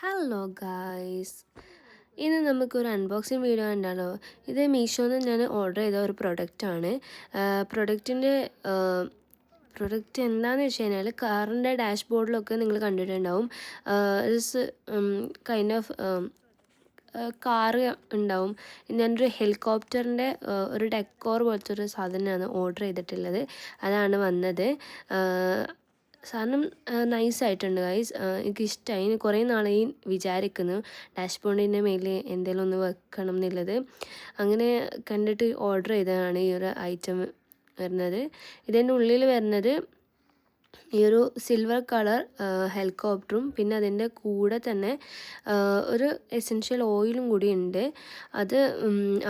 Hello guys, ഇന്ന് നമുക്കൊരു unboxing video ഉണ്ടല്ലോ. ഇത് മീഷോന്ന് ഞാൻ ഓർഡർ ചെയ്ത ഒരു പ്രൊഡക്റ്റാണ്. പ്രൊഡക്റ്റ് എന്താണെന്ന് വെച്ച് കഴിഞ്ഞാൽ കാറിൻ്റെ ഡാഷ്ബോർഡിലൊക്കെ നിങ്ങൾ കണ്ടിട്ടുണ്ടാവും. ഇറ്റ്സ് കൈൻഡ് ഓഫ് കാറ് ഉണ്ടാവും. ഞാനൊരു ഹെലികോപ്റ്ററിൻ്റെ ഒരു ഡെക്കോർ പോലത്തെ ഒരു സാധനമാണ് ഓർഡർ ചെയ്തിട്ടുള്ളത്. അതാണ് വന്നത്. സാധനം നൈസായിട്ടുണ്ട് ഗൈസ്. എനിക്കിഷ്ടമായി. കുറേ നാളായി വിചാരിക്കുന്നു ഡാഷ്ബോർഡിൻ്റെ മേലെ എന്തെങ്കിലും ഒന്ന് വെക്കണം എന്നുള്ളത്. അങ്ങനെ കണ്ടിട്ട് ഓർഡർ ചെയ്തതാണ് ഈ ഒരു ഐറ്റം വരുന്നത്. ഇതിൻ്റെ ഉള്ളിൽ വരുന്നത് ഈ ഒരു സിൽവർ കളർ ഹെലികോപ്റ്ററും പിന്നെ അതിൻ്റെ കൂടെ തന്നെ ഒരു എസെൻഷ്യൽ ഓയിലും കൂടി ഉണ്ട്. അത്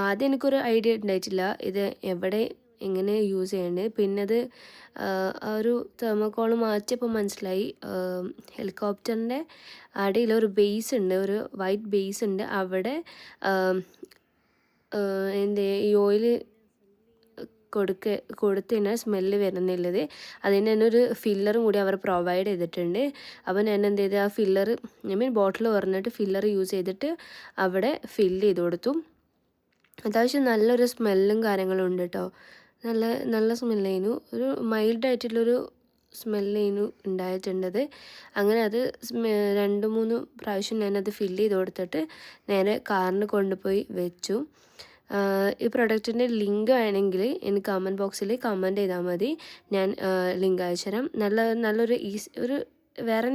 ആദ്യം എനിക്കൊരു ഐഡിയ ഉണ്ടായിട്ടില്ല ഇത് എവിടെ എങ്ങനെ യൂസ് ചെയ്യേണ്ടത്. പിന്നെ അത് ആ ഒരു തെർമോക്കോൾ മാറ്റിയപ്പോൾ മനസ്സിലായി. ഹെലികോപ്റ്ററിൻ്റെ അടിയിൽ ഒരു ബേസ് ഉണ്ട്, ഒരു വൈറ്റ് ബേസ് ഉണ്ട്. അവിടെ ഈ ഓയിൽ കൊടുത്തതിനാൽ സ്മെല്ല് വരുന്നുള്ളത്. അതിന് തന്നെ ഒരു ഫില്ലറും കൂടി അവർ പ്രൊവൈഡ് ചെയ്തിട്ടുണ്ട്. അപ്പോൾ ഞാൻ എന്ത് ചെയ്ത് ആ ഫില്ലർ ബോട്ടിൽ പറഞ്ഞിട്ട് ഫില്ലർ യൂസ് ചെയ്തിട്ട് അവിടെ ഫില്ല് ചെയ്ത് കൊടുത്തു. അത്യാവശ്യം നല്ലൊരു സ്മെല്ലും കാര്യങ്ങളും ഉണ്ട് കേട്ടോ. നല്ല സ്മെല്ലായിരുന്നു. ഒരു മൈൽഡായിട്ടുള്ളൊരു സ്മെല്ലായിരുന്നു ഉണ്ടായിട്ടുണ്ടത്. അങ്ങനെ അത് 2-3 പ്രാവശ്യം ഞാനത് ഫില്ല് ചെയ്ത് കൊടുത്തിട്ട് നേരെ കാറിന് കൊണ്ടുപോയി വെച്ചു. ഈ പ്രൊഡക്റ്റിൻ്റെ ലിങ്ക് വേണമെങ്കിൽ എനിക്ക് കമൻറ്റ് ബോക്സിൽ കമൻറ്റ് ചെയ്താൽ മതി. ഞാൻ ലിങ്ക് അയച്ചു തരാം. നല്ലൊരു വേറെ